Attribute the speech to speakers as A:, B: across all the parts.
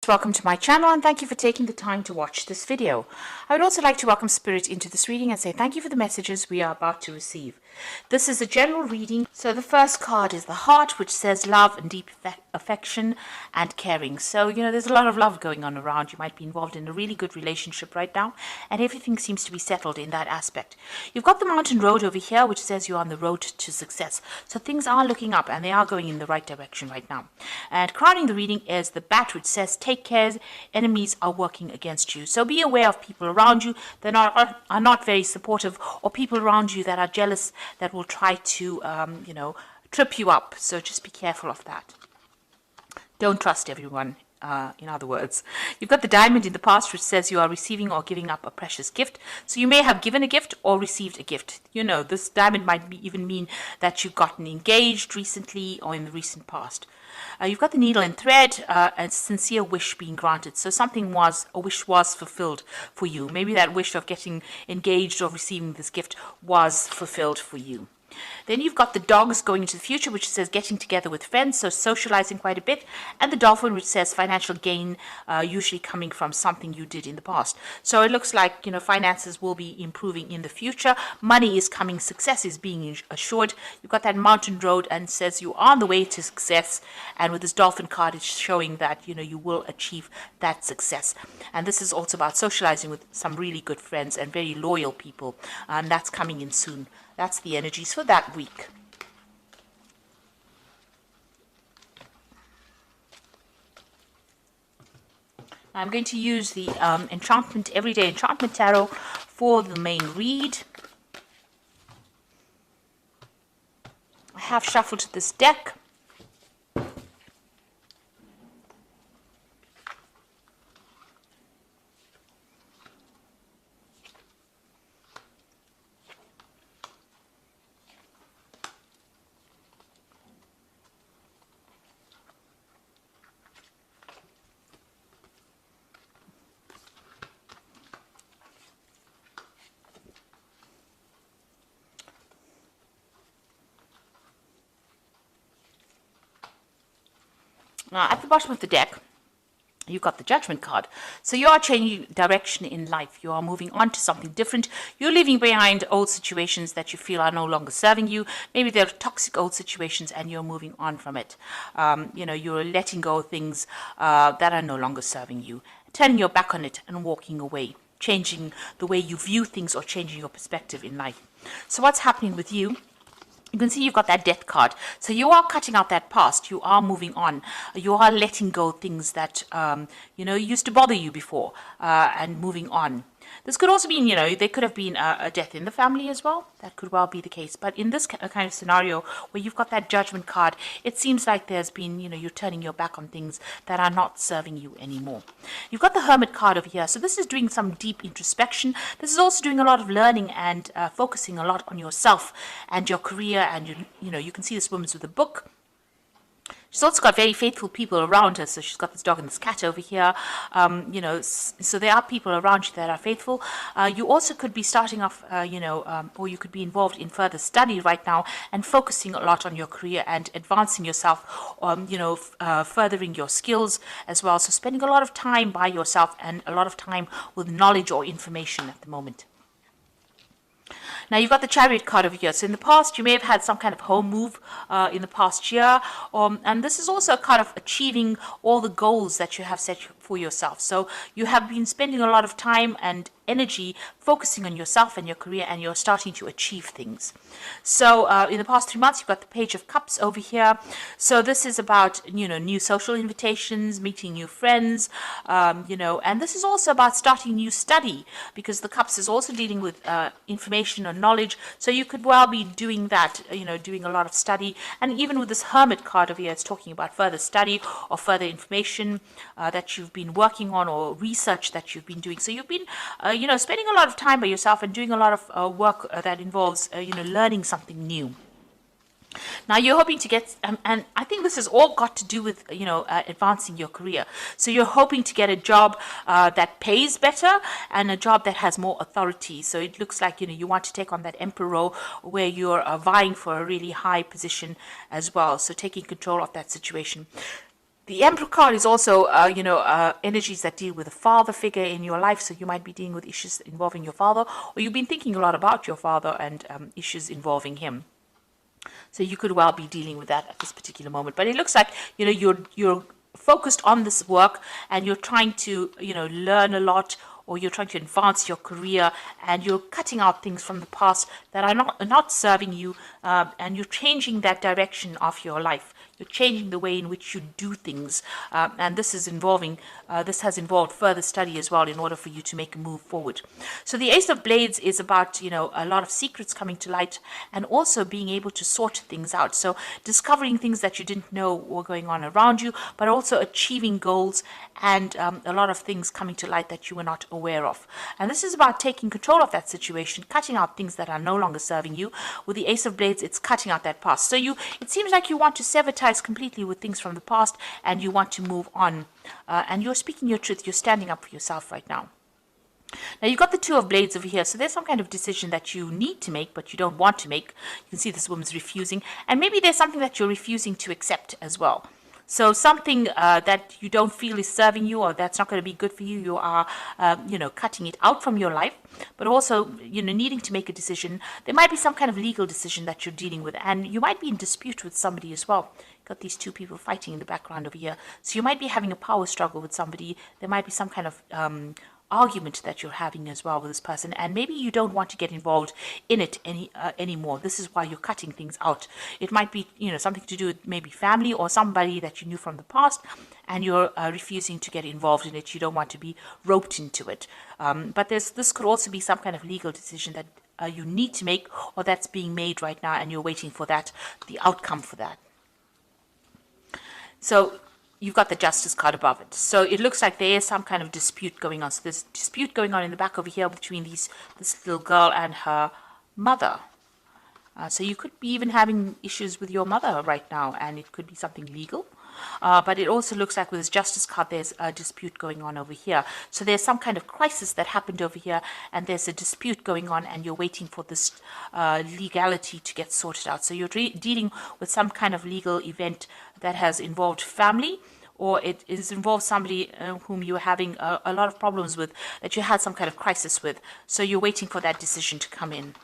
A: Welcome to my channel and thank you for taking the time to watch this video. I would also like to welcome Spirit into this reading and say thank you for the messages we are about to receive. This is a general reading, so the first card is the heart, which says love and deep affection and caring. So, there's a lot of love going on around. You might be involved in a really good relationship right now and everything seems to be settled in that aspect. You've got the mountain road over here, which says you're on the road to success. So things are looking up and they are going in the right direction right now. And crowning the reading is the bat, which says take care, enemies are working against you. So be aware of people around you that are not very supportive, or people around you that are jealous, that will try to, trip you up. So just be careful of that. Don't trust everyone. In other words, you've got the diamond in the past, which says you are receiving or giving up a precious gift. So you may have given a gift or received a gift. This diamond might even mean that you've gotten engaged recently or in the recent past. You've got the needle and thread, a sincere wish being granted. So a wish was fulfilled for you. Maybe that wish of getting engaged or receiving this gift was fulfilled for you. Then you've got the dogs going into the future, which says getting together with friends, so socializing quite a bit. And the dolphin, which says financial gain, usually coming from something you did in the past. So it looks like, finances will be improving in the future. Money is coming, success is being assured. You've got that mountain road and says you are on the way to success. And with this dolphin card, it's showing that, you will achieve that success. And this is also about socializing with some really good friends and very loyal people. And that's coming in soon. That's the energies for that week. I'm going to use the Everyday Enchantment Tarot for the main read. I have shuffled this deck. Now, at the bottom of the deck, you've got the Judgment card. So you are changing direction in life. You are moving on to something different. You're leaving behind old situations that you feel are no longer serving you. Maybe they're toxic old situations and you're moving on from it. You're letting go of things that are no longer serving you, turning your back on it and walking away, changing the way you view things or changing your perspective in life. So what's happening with you? You can see you've got that death card. So you are cutting out that past. You are moving on. You are letting go of things that, used to bother you before and moving on. This could also mean, there could have been a death in the family as well. That could well be the case. But in this kind of scenario where you've got that Judgment card, it seems like there's been, you're turning your back on things that are not serving you anymore. You've got the Hermit card over here. So this is doing some deep introspection. This is also doing a lot of learning and focusing a lot on yourself and your career. And, you can see this woman's with a book. She's also got very faithful people around her. So she's got this dog and this cat over here. So there are people around you that are faithful. You also could be starting off, or you could be involved in further study right now and focusing a lot on your career and advancing yourself, furthering your skills as well. So spending a lot of time by yourself and a lot of time with knowledge or information at the moment. Now, you've got the Chariot card over here. So in the past, you may have had some kind of home move in the past year. And this is also a kind of achieving all the goals that you have set for yourself. So you have been spending a lot of time and energy focusing on yourself and your career, and you're starting to achieve things. So in the past 3 months, you've got the Page of Cups over here. So this is about, new social invitations, meeting new friends, and this is also about starting new study, because the Cups is also dealing with information or knowledge. So you could well be doing that, doing a lot of study. And even with this Hermit card over here, it's talking about further study or further information that you've been working on, or research that you've been doing. So you've been spending a lot of time by yourself and doing a lot of work that involves, learning something new. Now you're hoping to get, and I think this has all got to do with, advancing your career. So you're hoping to get a job that pays better and a job that has more authority. So it looks like, you want to take on that emperor role where you're vying for a really high position as well. So taking control of that situation. The Emperor card is also, energies that deal with a father figure in your life. So you might be dealing with issues involving your father, or you've been thinking a lot about your father and issues involving him. So you could well be dealing with that at this particular moment. But it looks like, you're focused on this work, and you're trying to, learn a lot, or you're trying to advance your career, and you're cutting out things from the past that are not serving you, and you're changing that direction of your life. You're changing the way in which you do things, and this has involved further study as well in order for you to make a move forward. So the Ace of Blades is about, a lot of secrets coming to light, and also being able to sort things out. So discovering things that you didn't know were going on around you, but also achieving goals, and a lot of things coming to light that you were not aware of. And this is about taking control of that situation, cutting out things that are no longer serving you. With the Ace of Blades, it's cutting out that past. So it seems like you want to sever ties completely with things from the past, and you want to move on. And you're speaking your truth. You're standing up for yourself right now. Now you've got the Two of Blades over here. So there's some kind of decision that you need to make, but you don't want to make. You can see this woman's refusing. And maybe there's something that you're refusing to accept as well. So something that you don't feel is serving you, or that's not going to be good for you, you are, cutting it out from your life. But also, needing to make a decision. There might be some kind of legal decision that you're dealing with, and you might be in dispute with somebody as well. Got these two people fighting in the background over here. So you might be having a power struggle with somebody. There might be some kind of argument that you're having as well with this person, and maybe you don't want to get involved in it anymore. This is why you're cutting things out. It might be something to do with maybe family or somebody that you knew from the past, and you're refusing to get involved in it. You don't want to be roped into it. But this could also be some kind of legal decision that you need to make, or that's being made right now, and you're waiting for the outcome for that. So you've got the Justice card above it. So it looks like there is some kind of dispute going on. So there's dispute going on in the back over here between this little girl and her mother. So you could be even having issues with your mother right now, and it could be something legal. But it also looks like with this Justice card, there's a dispute going on over here. So there's some kind of crisis that happened over here, and there's a dispute going on, and you're waiting for this legality to get sorted out. So you're dealing with some kind of legal event that has involved family, or it is involved somebody whom you're having a lot of problems with, that you had some kind of crisis with. So you're waiting for that decision to come in.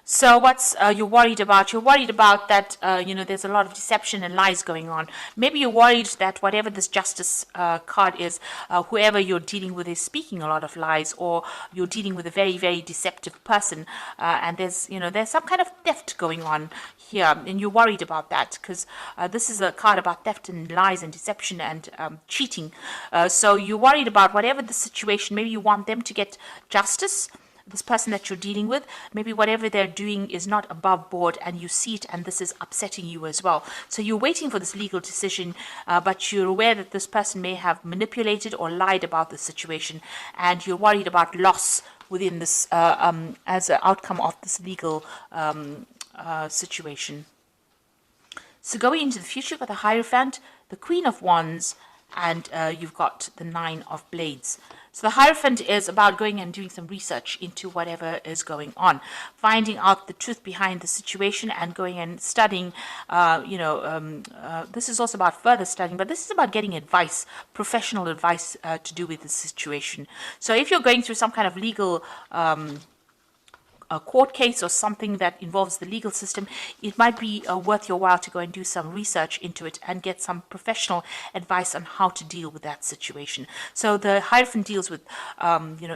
A: So what's you're worried about? You're worried about that, there's a lot of deception and lies going on. Maybe you're worried that whatever this Justice card is, whoever you're dealing with is speaking a lot of lies, or you're dealing with a very, very deceptive person, and there's some kind of theft going on here, and you're worried about that, because this is a card about theft and lies and deception and cheating. So you're worried about whatever the situation. Maybe you want them to get justice, this person that you're dealing with. Maybe whatever they're doing is not above board, and you see it, and this is upsetting you as well. So you're waiting for this legal decision, but you're aware that this person may have manipulated or lied about the situation, and you're worried about loss within this as an outcome of this legal situation. So going into the future, you've got the Hierophant, the Queen of Wands, and you've got the Nine of Blades. So the Hierophant is about going and doing some research into whatever is going on, finding out the truth behind the situation, and going and studying. This is also about further studying, but this is about getting advice, professional advice to do with the situation. So if you're going through some kind of legal a court case or something that involves the legal system, it might be worth your while to go and do some research into it and get some professional advice on how to deal with that situation. So the Hierophant deals with,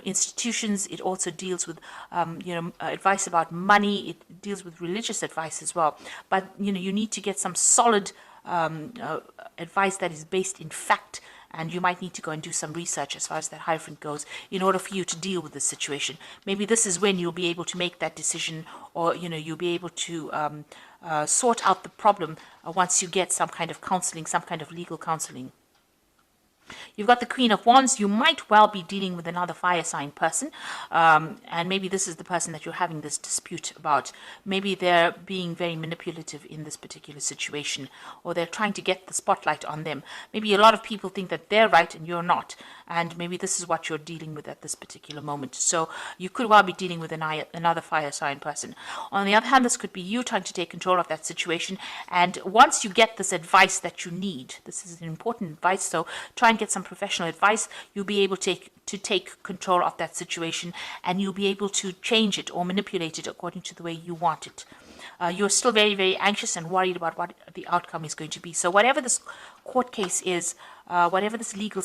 A: institutions. It also deals with, advice about money. It deals with religious advice as well. But, you need to get some solid advice that is based in fact, and you might need to go and do some research as far as that Hierophant goes in order for you to deal with the situation. Maybe this is when you'll be able to make that decision, or you'll be able to sort out the problem once you get some kind of counseling, some kind of legal counseling. You've got the Queen of Wands. You might well be dealing with another fire sign person, and maybe this is the person that you're having this dispute about. Maybe they're being very manipulative in this particular situation, or they're trying to get the spotlight on them. Maybe a lot of people think that they're right and you're not, and maybe this is what you're dealing with at this particular moment. So you could well be dealing with another fire sign person. On the other hand, this could be you trying to take control of that situation, and once you get this advice that you need, this is an important advice, so try and get some professional advice, you'll be able to take control of that situation, and you'll be able to change it or manipulate it according to the way you want it. You're still very, very anxious and worried about what the outcome is going to be. So whatever this court case is, whatever this legal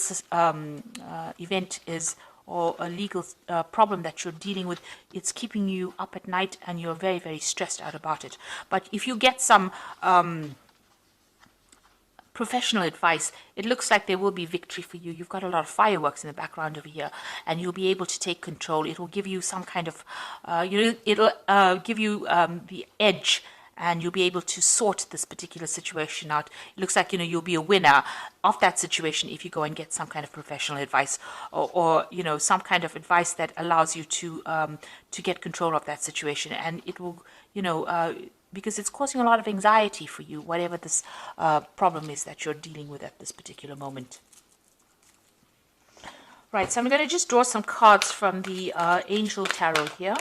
A: event is, or a legal problem that you're dealing with, it's keeping you up at night and you're very, very stressed out about it. But if you get some professional advice, it looks like there will be victory for you. You've got a lot of fireworks in the background over here, and you'll be able to take control. It will give you some kind of, it'll give you the edge, and you'll be able to sort this particular situation out. It looks like, you'll be a winner of that situation if you go and get some kind of professional advice, or some kind of advice that allows you to get control of that situation, and it will, because it's causing a lot of anxiety for you, whatever this problem is that you're dealing with at this particular moment. Right, so I'm going to just draw some cards from the Angel Tarot here.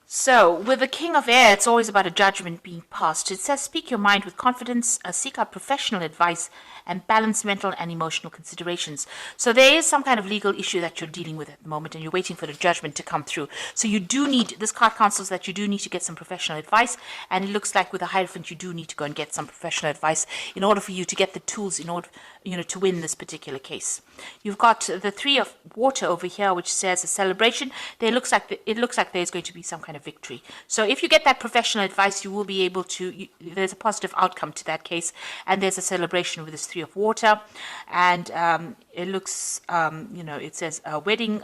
A: So, with the King of Air, it's always about a judgment being passed. It says, speak your mind with confidence, seek out professional advice, and balance mental and emotional considerations. So there is some kind of legal issue that you're dealing with at the moment, and you're waiting for the judgment to come through. So you do need, this card counsels that you do need to get some professional advice, and it looks like with the Hierophant, you do need to go and get some professional advice in order for you to get the tools in order, to win this particular case. You've got the Three of Water over here, which says a celebration. It looks like there's going to be some kind of victory. So if you get that professional advice, you will be able to, there's a positive outcome to that case, and there's a celebration with this Three of Water, and it looks, it says a wedding,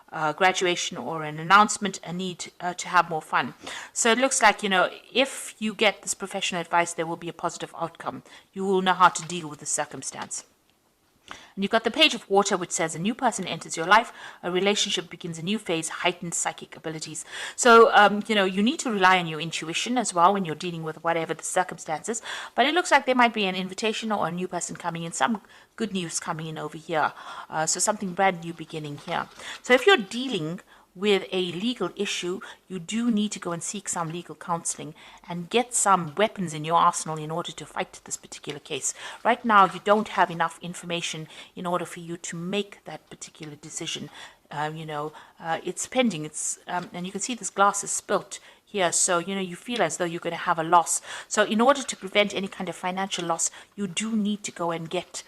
A: graduation, or an announcement, a need to have more fun. So it looks like, if you get this professional advice, there will be a positive outcome. You will know how to deal with the circumstance. And you've got the Page of Water, which says a new person enters your life, a relationship begins a new phase, heightened psychic abilities. So, you need to rely on your intuition as well when you're dealing with whatever the circumstances. But it looks like there might be an invitation or a new person coming in, some good news coming in over here. So something brand new beginning here. So if you're dealing with a legal issue, you do need to go and seek some legal counseling and get some weapons in your arsenal in order to fight this particular case. Right now, you don't have enough information in order for you to make that particular decision. It's pending. It's and you can see this glass is spilt here, so you feel as though you're going to have a loss. So in order to prevent any kind of financial loss, you do need to go and get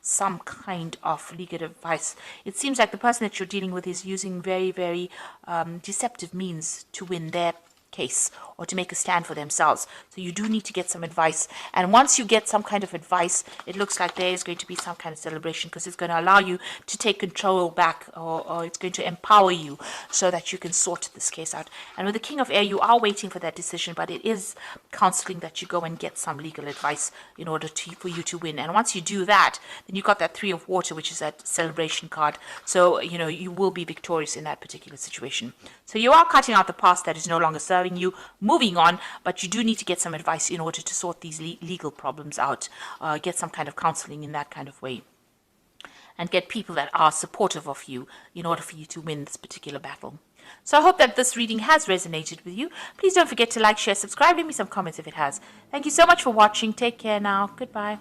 A: some kind of legal advice. It seems like the person that you're dealing with is using very, very deceptive means to win their case or to make a stand for themselves. So you do need to get some advice. And once you get some kind of advice, it looks like there is going to be some kind of celebration, because it's going to allow you to take control back, or it's going to empower you so that you can sort this case out. And with the King of Air, you are waiting for that decision, but it is counseling that you go and get some legal advice in order for you to win. And once you do that, then you've got that Three of Water, which is that celebration card. So, you will be victorious in that particular situation. So you are cutting out the past that is no longer serving you, moving on, but you do need to get some advice in order to sort these legal problems out, get some kind of counseling in that kind of way, and get people that are supportive of you in order for you to win this particular battle. So I hope that this reading has resonated with you. Please don't forget to like, share, subscribe, leave me some comments if it has. Thank you so much for watching. Take care now. Goodbye.